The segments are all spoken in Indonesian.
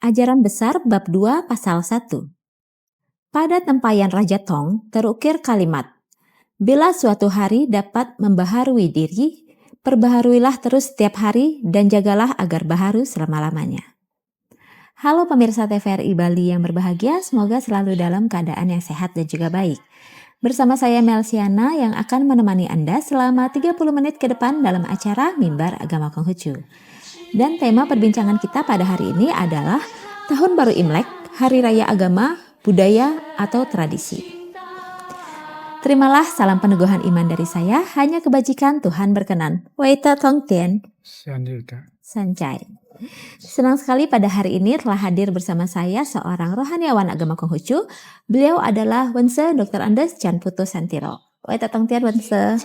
Ajaran Besar Bab 2 Pasal 1. Pada tempayan Raja Tong terukir kalimat, bila suatu hari dapat membaharui diri, perbaharuilah terus setiap hari dan jagalah agar baharu selama-lamanya. Halo pemirsa TVRI Bali yang berbahagia, semoga selalu dalam keadaan yang sehat dan juga baik. Bersama saya Melsiana yang akan menemani Anda selama 30 menit ke depan dalam acara Mimbar Agama Konghucu. Dan tema perbincangan kita pada hari ini adalah Tahun Baru Imlek, Hari Raya Agama, Budaya, atau Tradisi. Terimalah salam peneguhan iman dari saya, hanya kebajikan Tuhan berkenan. Waita Tong Tien Sancai. Senang sekali pada hari ini telah hadir bersama saya seorang rohaniawan agama Konghucu. Beliau adalah Wense Dr. Andes Chan Putu Santiro. Waita Tong Tien Wense.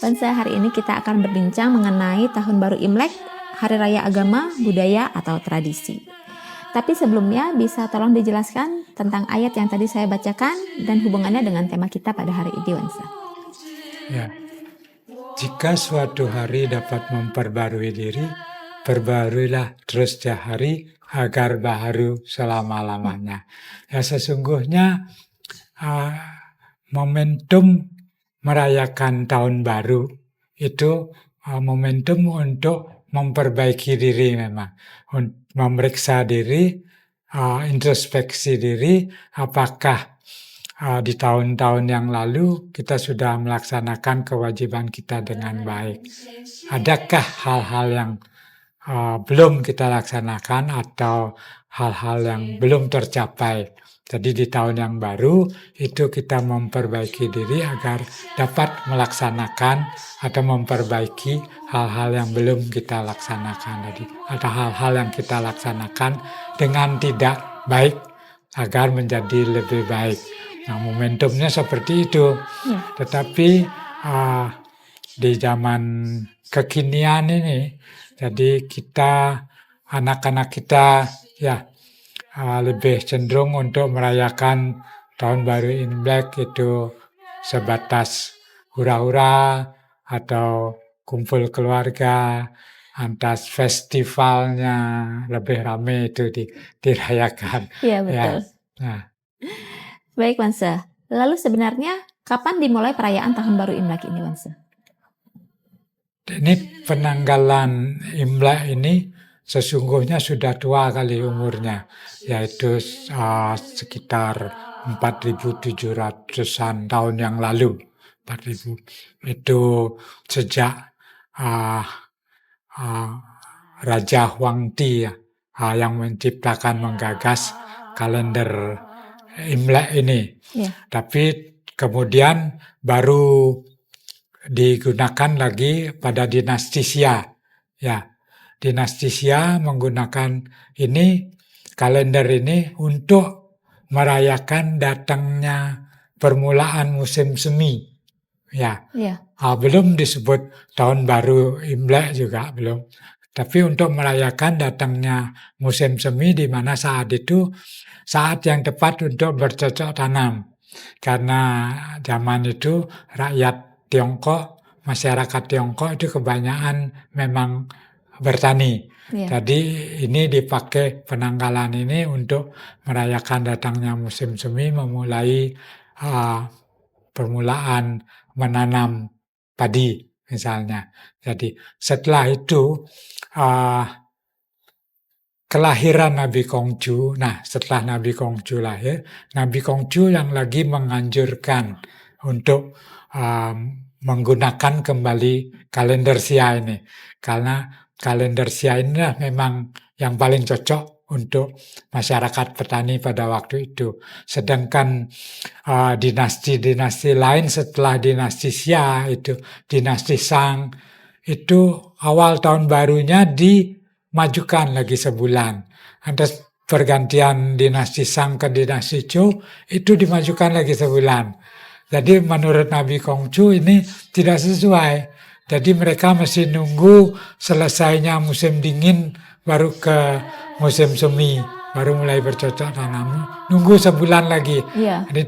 Wense, hari ini kita akan berbincang mengenai Tahun Baru Imlek, Hari Raya Agama, Budaya, atau Tradisi. Tapi sebelumnya bisa tolong dijelaskan tentang ayat yang tadi saya bacakan dan hubungannya dengan tema kita pada hari ini, Wense. Ya, jika suatu hari dapat memperbarui diri, perbaruilah terus setiap hari agar baharu selama-lamanya. Ya, sesungguhnya momentum merayakan tahun baru itu momentum untuk memperbaiki diri memang, memeriksa diri, introspeksi diri, apakah di tahun-tahun yang lalu kita sudah melaksanakan kewajiban kita dengan baik. Adakah hal-hal yang belum kita laksanakan atau hal-hal yang belum tercapai. Jadi di tahun yang baru itu kita memperbaiki diri agar dapat melaksanakan atau memperbaiki hal-hal yang belum kita laksanakan. Jadi ada hal-hal yang kita laksanakan dengan tidak baik agar menjadi lebih baik. Nah, momentumnya seperti itu. Ya. Tetapi di zaman kekinian ini, jadi kita, anak-anak kita ya lebih cenderung untuk merayakan Tahun Baru Imlek itu sebatas hura-hura atau kumpul keluarga, antas festivalnya lebih ramai itu dirayakan. Iya, betul. Nah, Baik, Wense. Lalu sebenarnya kapan dimulai perayaan Tahun Baru Imlek ini, Wense? ini penanggalan Imlek ini sesungguhnya sudah tua kali umurnya, yaitu sekitar 4.700-an tahun yang lalu. 4.000 itu sejak Raja Huangdi yang menciptakan, menggagas kalender Imlek ini. Ya. Tapi kemudian baru digunakan lagi pada dinasti Xia. Ya, dinasti Xia menggunakan kalender ini untuk merayakan datangnya permulaan musim semi. Ya. Belum disebut tahun baru Imlek juga belum. Tapi untuk merayakan datangnya musim semi, di mana saat itu saat yang tepat untuk bercocok tanam. Karena zaman itu rakyat Tiongkok, masyarakat Tiongkok itu kebanyakan memang bertani. Ya. Jadi ini dipakai penanggalan ini untuk merayakan datangnya musim semi, memulai permulaan menanam padi misalnya. Jadi setelah itu kelahiran Nabi Kongcu. Nah, setelah Nabi Kongcu lahir, Nabi Kongcu yang lagi menganjurkan untuk menggunakan kembali kalender Xia ini. Karena kalender Xia ini memang yang paling cocok untuk masyarakat petani pada waktu itu. Sedangkan dinasti-dinasti lain setelah dinasti Xia, itu dinasti Shang, itu awal tahun barunya dimajukan lagi sebulan. Ada pergantian dinasti Shang ke dinasti Zhou, itu dimajukan lagi sebulan. Jadi menurut Nabi Kongcu ini tidak sesuai. Jadi mereka mesti nunggu selesainya musim dingin baru ke musim semi, baru mulai bercocok tanam. Nunggu sebulan lagi. Iya. Ini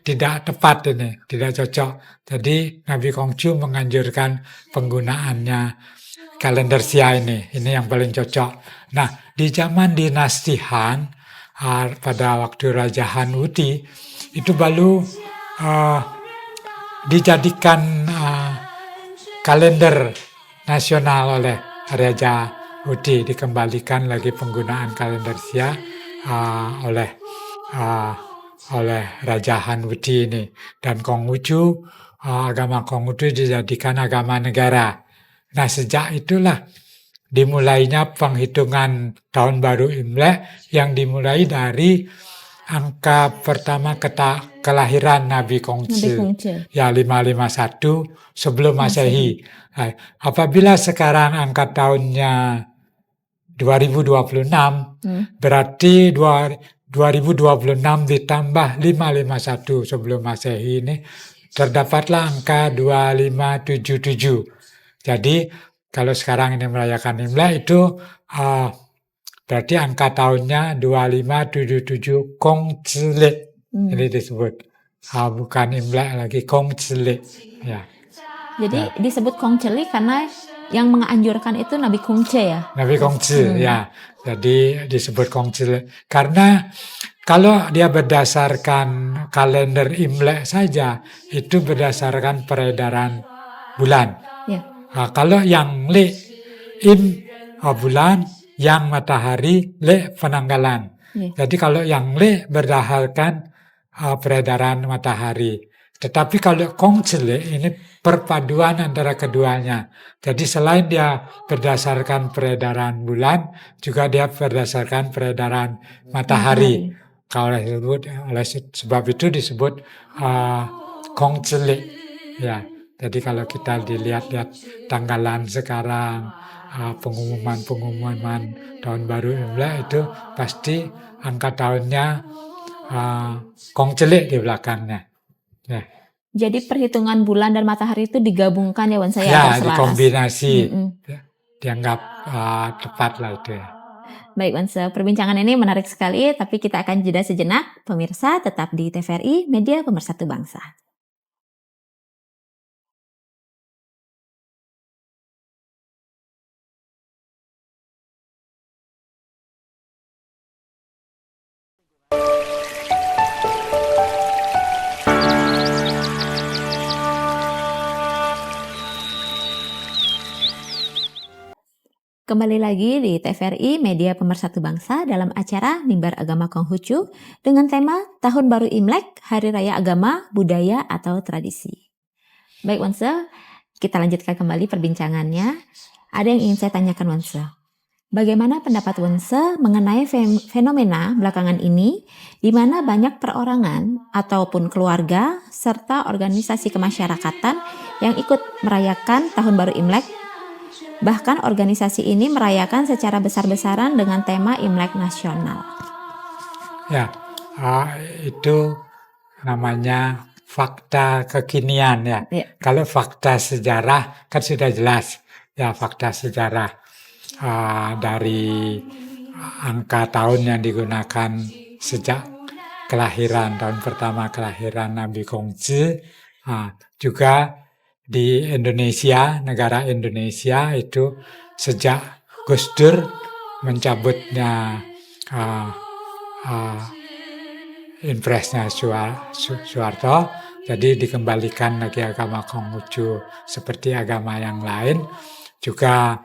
tidak tepat ini, tidak cocok. Jadi Nabi Kongcu menganjurkan penggunaannya kalender Sia ini yang paling cocok. Nah, di zaman dinasti Han, pada waktu Raja Han Wuti, itu baru dijadikan kalender nasional oleh Raja Wuti, dikembalikan lagi penggunaan kalender Sia oleh Raja Han Wuti ini. Dan Konghucu, agama Konghucu dijadikan agama negara. Nah, sejak itulah dimulainya penghitungan tahun baru Imlek yang dimulai dari angka pertama kelahiran Nabi Kongzi. Ya, 551 sebelum Masehi. Nah, apabila sekarang angka tahunnya 2026, berarti 2026 ditambah 551 sebelum Masehi ini, terdapatlah angka 2577. Jadi kalau sekarang ini merayakan Imlek itu berarti angka tahunnya 2577 Kongzile. Ini disebut. Bukan Imlek lagi, Kongzile. Ya. Jadi disebut Kongzile karena yang menganjurkan itu Nabi Kongce ya? Nabi Kongce, ya. Jadi disebut Kongzile. Karena kalau dia berdasarkan kalender Imlek saja, itu berdasarkan peredaran bulan. Ya. Nah, kalau yang Le, bulan, yang matahari, Le penanggalan. Ya. Jadi kalau yang Le berdasarkan peredaran matahari. Tetapi kalau Kongzile ini perpaduan antara keduanya. Jadi selain dia berdasarkan peredaran bulan, juga dia berdasarkan peredaran matahari. Oleh sebab itu disebut Kongzile. Ya. Jadi kalau kita dilihat-lihat tanggalan sekarang, pengumuman tahun baru Imlek itu pasti angka tahunnya Kongzile di belakangnya. Ya. Jadi perhitungan bulan dan matahari itu digabungkan ya Wan saya Ya, agar selaras. dikombinasi. Dianggap tepat lah itu ya. Baik Wansa, perbincangan ini menarik sekali, tapi kita akan jeda sejenak. Pemirsa tetap di TVRI Media Pemersatu Bangsa. Kembali lagi di TVRI Media Pemersatu Bangsa dalam acara Mimbar Agama Konghucu dengan tema Tahun Baru Imlek, Hari Raya Agama, Budaya atau Tradisi. Baik Wansa, kita lanjutkan kembali perbincangannya. Ada yang ingin saya tanyakan Wansa. Bagaimana pendapat Wansa mengenai fenomena belakangan ini di mana banyak perorangan ataupun keluarga serta organisasi kemasyarakatan yang ikut merayakan Tahun Baru Imlek? Bahkan organisasi ini merayakan secara besar-besaran dengan tema Imlek Nasional. Ya, itu namanya fakta kekinian ya. Kalau fakta sejarah kan sudah jelas. Ya, fakta sejarah dari angka tahun yang digunakan sejak kelahiran, tahun pertama kelahiran Nabi Kongzi. Juga di Indonesia, negara Indonesia itu sejak Gus Dur mencabutnya impresnya Soeharto, jadi dikembalikan lagi agama Konghucu seperti agama yang lain. Juga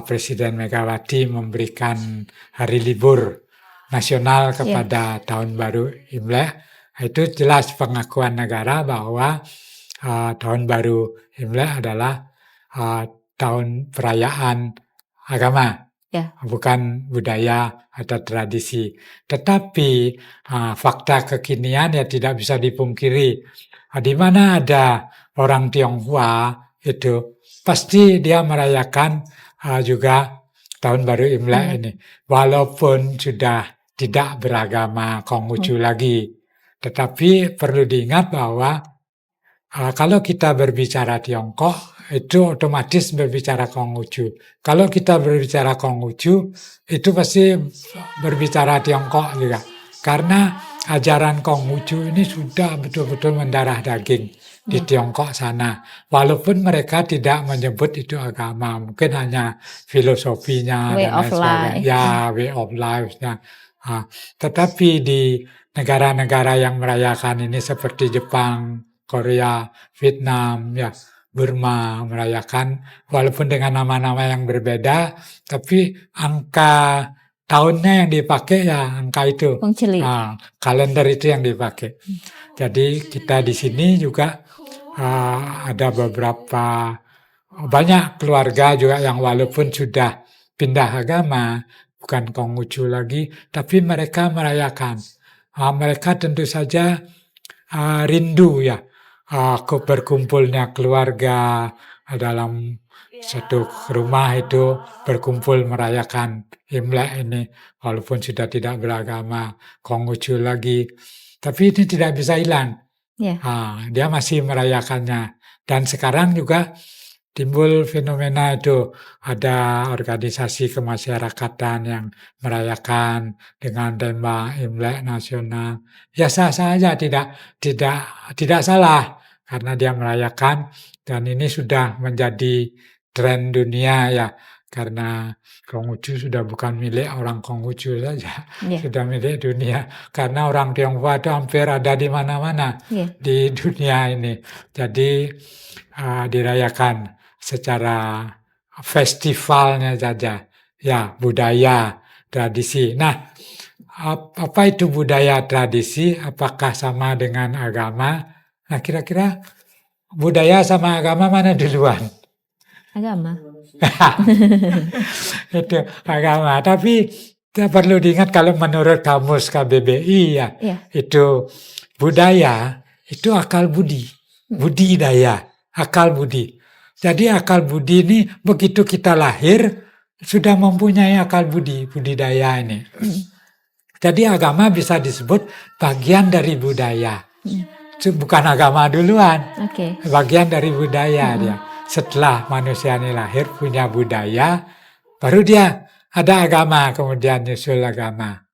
Presiden Megawati memberikan hari libur nasional kepada tahun baru Imlek. Itu jelas pengakuan negara bahwa tahun baru Imlek adalah tahun perayaan agama, bukan budaya atau tradisi. Tetapi fakta kekinian ya tidak bisa dipungkiri. Di mana ada orang Tionghoa itu pasti dia merayakan juga tahun baru Imlek ini, walaupun sudah tidak beragama Konghucu lagi. Tetapi perlu diingat bahwa kalau kita berbicara Tiongkok, itu otomatis berbicara Konghucu. Kalau kita berbicara Konghucu, itu pasti berbicara Tiongkok juga. Karena ajaran Konghucu ini sudah betul-betul mendarah daging. di Tiongkok sana. Walaupun mereka tidak menyebut itu agama, mungkin hanya filosofinya Way dan of lain sebagainya. life. Ya, way of life-nya. Tetapi di negara-negara yang merayakan ini seperti Jepang, Korea, Vietnam, ya, Burma merayakan walaupun dengan nama-nama yang berbeda, tapi angka tahunnya yang dipakai ya angka itu. Feng Chili. Kalender itu yang dipakai. Jadi kita di sini juga ada beberapa banyak keluarga juga yang walaupun sudah pindah agama, bukan Konghucu lagi, tapi mereka merayakan. Mereka tentu saja rindu ya berkumpulnya keluarga dalam satu rumah itu berkumpul merayakan Imlek ini walaupun sudah tidak beragama Konghucu lagi, tapi ini tidak bisa hilang. Ya. Dia masih merayakannya dan sekarang juga timbul fenomena itu ada organisasi kemasyarakatan yang merayakan dengan tema Imlek nasional. Ya sah-sah saja, tidak salah karena dia merayakan dan ini sudah menjadi tren dunia ya karena Konghucu sudah bukan milik orang Konghucu saja, sudah milik dunia karena orang Tionghoa itu hampir ada di mana-mana di dunia ini. Jadi dirayakan secara festivalnya saja, ya budaya, tradisi. Nah, apa itu budaya tradisi? Apakah sama dengan agama? Nah, kira-kira budaya sama agama mana duluan? Agama. Itu agama. Tapi perlu diingat kalau menurut kamus KBBI ya, itu budaya itu akal budi, budidaya, akal budi. Jadi akal budi ini begitu kita lahir sudah mempunyai akal budi, budidaya ini. Jadi agama bisa disebut bagian dari budaya. Bukan agama duluan, bagian dari budaya dia. Setelah manusia ini lahir punya budaya, baru dia ada agama, kemudian nyusul agama.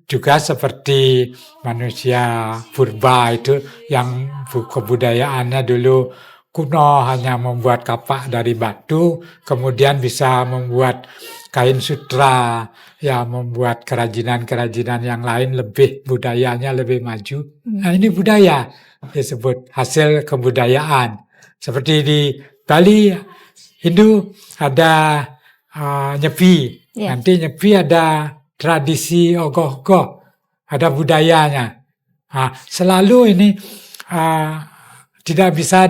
Juga seperti manusia purba itu yang kebudayaannya dulu kuno hanya membuat kapak dari batu, kemudian bisa membuat kain sutra, ya membuat kerajinan-kerajinan yang lain lebih budayanya lebih maju. Nah ini budaya disebut hasil kebudayaan. Seperti di Bali Hindu ada nyepi, nanti nyepi ada tradisi ogoh-ogoh, ada budayanya. Selalu ini tidak bisa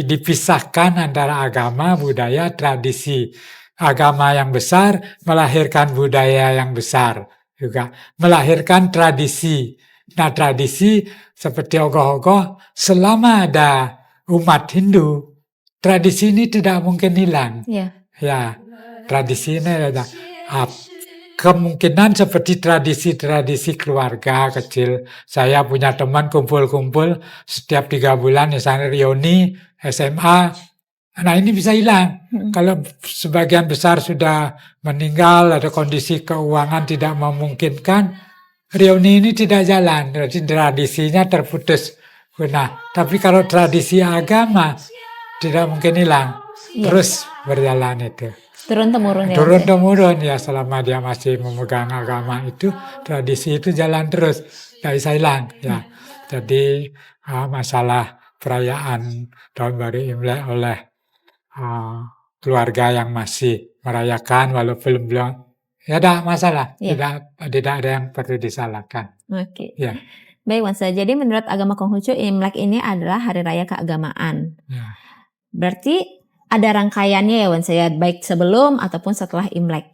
dipisahkan antara agama, budaya, tradisi. Agama yang besar melahirkan budaya yang besar juga, melahirkan tradisi. Nah tradisi seperti ogoh-ogoh selama ada umat Hindu, tradisi ini tidak mungkin hilang. Ya, tradisi ini ada. Kemungkinan seperti tradisi-tradisi keluarga kecil. Saya punya teman kumpul-kumpul setiap 3 bulan, misalnya reuni SMA. Nah ini bisa hilang. Kalau sebagian besar sudah meninggal, ada kondisi keuangan tidak memungkinkan, reuni ini tidak jalan. Jadi tradisinya terputus. Nah, tapi kalau tradisi agama tidak mungkin hilang. Terus berjalan itu. Turun-temurun ya. Turun-temurun ya selama dia masih memegang agama itu, tradisi itu jalan terus, nggak bisa hilang ya. Jadi masalah perayaan Tahun Baru Imlek oleh keluarga yang masih merayakan walaupun belum, ya tidak masalah, tidak ada yang perlu disalahkan. Ya. Baik Wan, jadi menurut agama Konghucu Imlek ini adalah hari raya keagamaan. Berarti ada rangkaiannya ya Wan, baik sebelum ataupun setelah Imlek.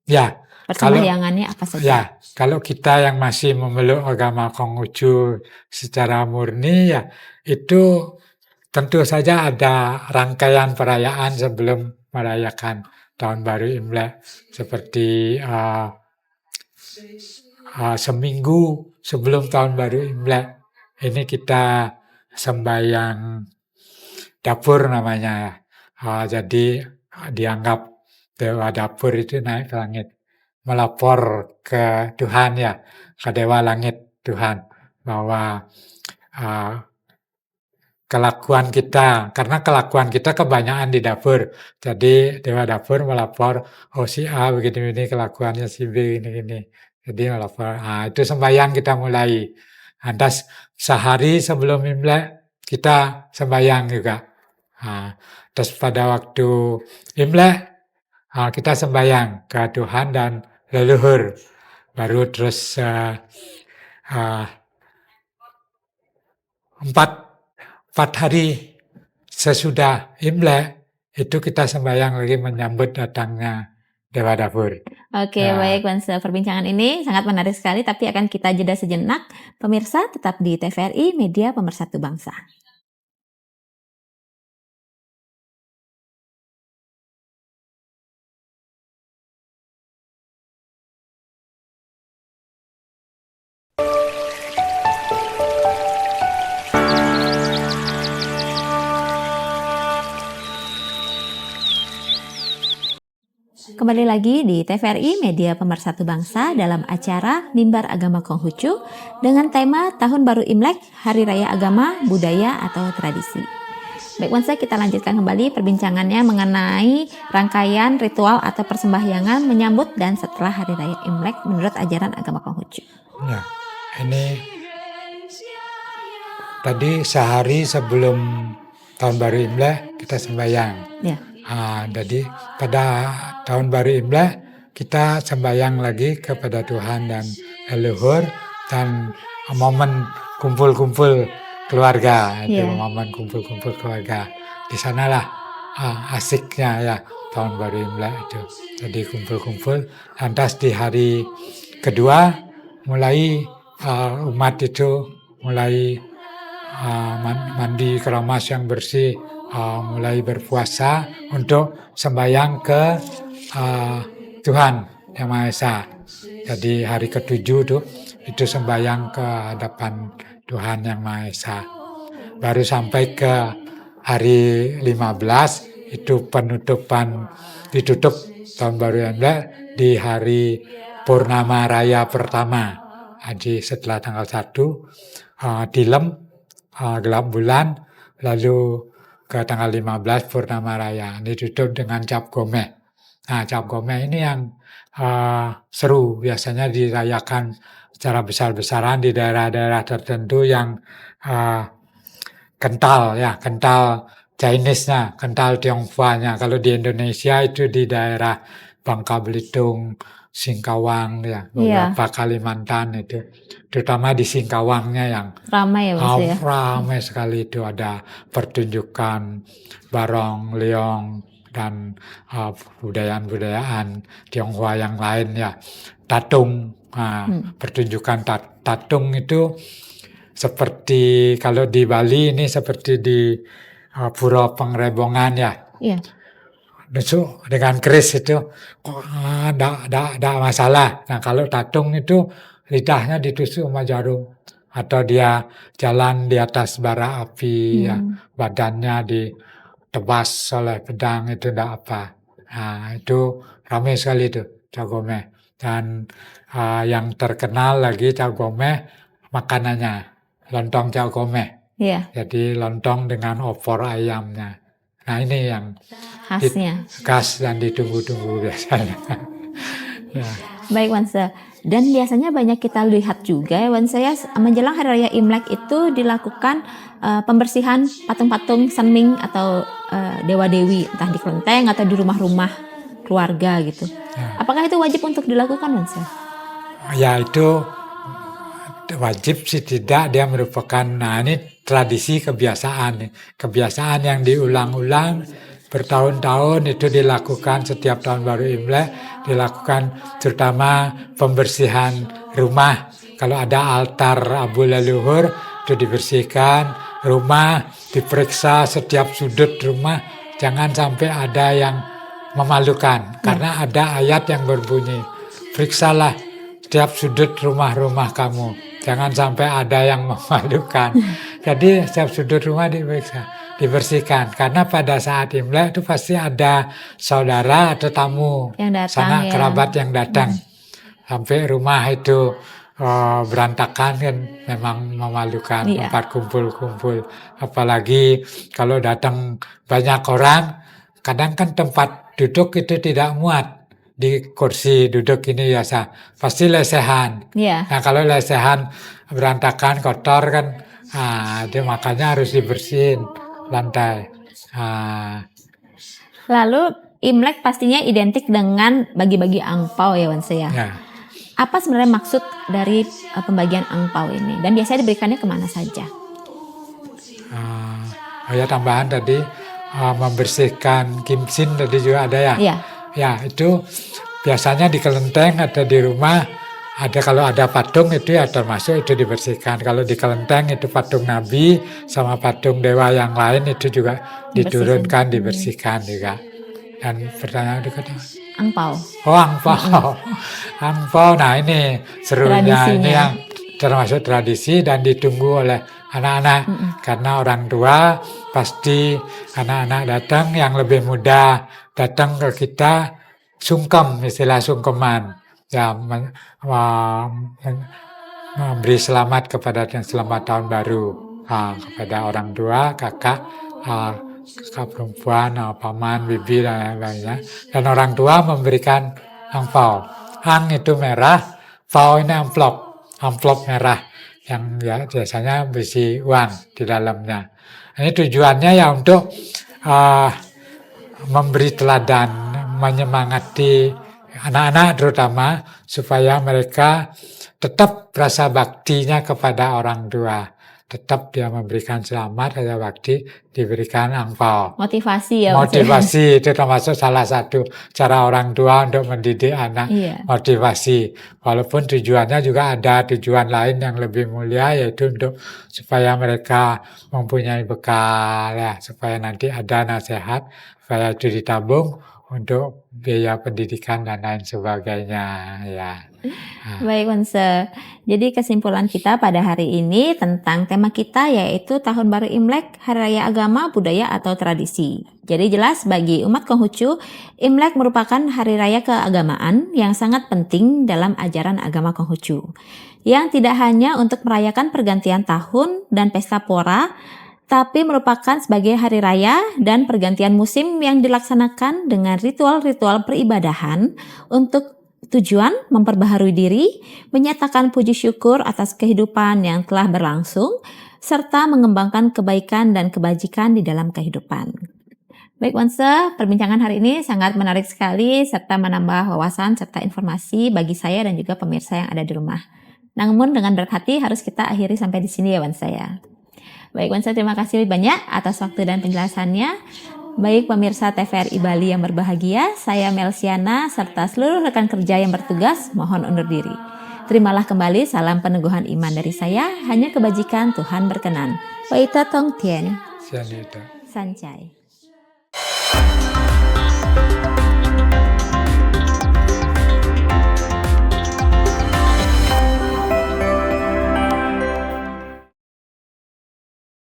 Ya. Persembahyangannya apa saja? Ya, kalau kita yang masih memeluk agama Konghucu secara murni ya itu tentu saja ada rangkaian perayaan sebelum merayakan Tahun Baru Imlek seperti seminggu sebelum Tahun Baru Imlek ini kita sembahyang dapur namanya. Jadi dianggap dewa dapur itu naik ke langit, melapor ke Tuhan ya, ke dewa langit Tuhan bahwa kelakuan kita, karena kelakuan kita kebanyakan di dapur. Jadi dewa dapur melapor, oh si A begini-begini kelakuannya, si B gini-gini. Jadi melapor. Itu sembahyang kita mulai. Lantas sehari sebelum Imlek kita sembahyang juga. Terus pada waktu Imlek kita sembahyang ke Tuhan dan leluhur. Baru terus 4 hari sesudah Imlek itu kita sembahyang lagi menyambut datangnya Dewa Dapur. Oke, baik Wansa, perbincangan ini sangat menarik sekali, tapi akan kita jeda sejenak. Pemirsa tetap di TVRI Media Pemersatu Bangsa. Kembali lagi di TVRI Media Pemersatu Bangsa dalam acara Mimbar Agama Konghucu dengan tema Tahun Baru Imlek, Hari Raya Agama, Budaya atau Tradisi. Baik Wansa, kita lanjutkan kembali perbincangannya mengenai rangkaian ritual atau persembahyangan menyambut dan setelah Hari Raya Imlek menurut ajaran agama Konghucu. Ya, ini tadi sehari sebelum Tahun Baru Imlek kita sembahyang. Ya. Jadi pada Tahun Baru Imlek kita sembahyang lagi kepada Tuhan dan leluhur, dan momen kumpul-kumpul keluarga, itu momen kumpul-kumpul keluarga. Di sanalah asiknya ya Tahun Baru Imlek itu. Jadi kumpul-kumpul. Lantas di hari kedua mulai umat itu mulai mandi keramas yang bersih, mulai berpuasa untuk sembahyang ke Tuhan Yang Maha Esa. Jadi hari ke-7 itu sembahyang ke hadapan Tuhan Yang Maha Esa. Baru sampai ke hari 15 itu ditutup Tahun Baru Imlek di hari Purnama Raya pertama. Jadi setelah tanggal 1 dilem gelap bulan, lalu ke tanggal 15 Purnama Raya. Ini ditutup dengan cap gomeh. Nah, cap gomeh ini yang seru, biasanya dirayakan secara besar-besaran di daerah-daerah tertentu yang kental ya, kental Chinese-nya, kental Tionghoa-nya. Kalau di Indonesia itu di daerah Bangka Belitung, Singkawang ya, beberapa Kalimantan itu, terutama di Singkawangnya yang ramai ya Mas ya. Ramai sekali, itu ada pertunjukan barong, leong, dan budayaan Tionghoa yang lain ya, tatung. Pertunjukan tatung itu seperti kalau di Bali ini seperti di Pura Pengrebongan ya. Iya. Nusuk dengan keris itu enggak masalah. Nah, kalau tatung itu lidahnya ditusuk sama jarum, atau dia jalan di atas bara api ya, badannya ditebas oleh pedang, itu enggak apa. Nah, itu ramai sekali itu Cagomeh. Dan yang terkenal lagi Cagomeh makanannya lontong Cagomeh. Iya. Jadi lontong dengan opor ayamnya. Nah, ini yang khasnya. Khas dan ditunggu-tunggu biasanya. Ya. Baik Wansa, dan biasanya banyak kita lihat juga ya Wansa ya, menjelang Hari Raya Imlek itu dilakukan pembersihan patung-patung Sanming atau dewa-dewi, entah di kelenteng atau di rumah-rumah keluarga gitu. Ya. Apakah itu wajib untuk dilakukan Wansa? Ya, itu wajib sih tidak, dia merupakan, nah ini tradisi kebiasaan yang diulang-ulang bertahun-tahun, itu dilakukan setiap Tahun Baru Imlek, dilakukan terutama pembersihan rumah. Kalau ada altar abu leluhur itu dibersihkan, rumah diperiksa setiap sudut rumah, jangan sampai ada yang memalukan, karena ada ayat yang berbunyi, periksalah setiap sudut rumah-rumah kamu, jangan sampai ada yang memalukan. Jadi setiap sudut rumah dibersihkan, karena pada saat Imlek itu pasti ada saudara atau tamu, yang datang, sanak kerabat yang datang. Sampai rumah itu berantakan kan memang memalukan, Iya. tempat kumpul-kumpul. Apalagi kalau datang banyak orang, kadang kan tempat duduk itu tidak muat. Di kursi duduk ini biasa, pasti lesehan. Iya. Nah kalau lesehan berantakan, kotor kan, itu makanya harus dibersihin lantai. Lalu Imlek pastinya identik dengan bagi-bagi angpau ya Wanse ya. Ya. Apa sebenarnya maksud dari pembagian angpau ini? Dan biasanya diberikannya kemana saja? Ya tambahan tadi membersihkan kimsin tadi juga ada ya. Iya. Ya itu biasanya di kelenteng atau di rumah ada, kalau ada patung itu ya termasuk itu dibersihkan. Kalau di kelenteng itu patung Nabi sama patung dewa yang lain itu juga diturunkan, dibersihkan juga. Dan pertanyaan kedua, Angpau. oh angpau, angpau. Nah ini serunya, ini yang termasuk tradisi dan ditunggu oleh anak-anak. Karena orang tua pasti anak-anak datang, yang lebih muda datang ke kita sungkem, istilah sungkeman. Ya, memberi selamat kepada selamat tahun baru kepada orang tua, kakak, kakak perempuan, paman, bibi dan lain-lainnya. Dan orang tua memberikan angpau. Ang itu merah, pau ini amplop merah yang ya biasanya berisi uang di dalamnya. Ini tujuannya ya untuk memberi teladan, menyemangati anak-anak terutama supaya mereka tetap rasa baktinya kepada orang tua. Tetap dia memberikan selamat, rasa bakti, diberikan angpau. Motivasi ya. Motivasi itu termasuk salah satu cara orang tua untuk mendidik anak. Iya. Motivasi. Walaupun tujuannya juga ada tujuan lain yang lebih mulia, yaitu untuk supaya mereka mempunyai bekal ya, supaya nanti ada nasihat, supaya itu ditabung untuk biaya pendidikan dan lain sebagainya ya. Baik Wanse, jadi kesimpulan kita pada hari ini tentang tema kita yaitu Tahun Baru Imlek, Hari Raya Agama, Budaya atau Tradisi. Jadi jelas bagi umat Konghucu, Imlek merupakan hari raya keagamaan yang sangat penting dalam ajaran agama Konghucu. Yang tidak hanya untuk merayakan pergantian tahun dan pesta pora, tapi merupakan sebagai hari raya dan pergantian musim yang dilaksanakan dengan ritual-ritual peribadahan untuk tujuan memperbaharui diri, menyatakan puji syukur atas kehidupan yang telah berlangsung, serta mengembangkan kebaikan dan kebajikan di dalam kehidupan. Baik Wanse, perbincangan hari ini sangat menarik sekali serta menambah wawasan serta informasi bagi saya dan juga pemirsa yang ada di rumah. Namun dengan berat hati harus kita akhiri sampai di sini ya Wanse ya. Baik Wanse, terima kasih banyak atas waktu dan penjelasannya. Baik pemirsa TVRI Bali yang berbahagia, saya Melsiana serta seluruh rekan kerja yang bertugas mohon undur diri. Terimalah kembali salam peneguhan iman dari saya, hanya kebajikan Tuhan berkenan. Waita Tong Tien. Sianita. Sancai.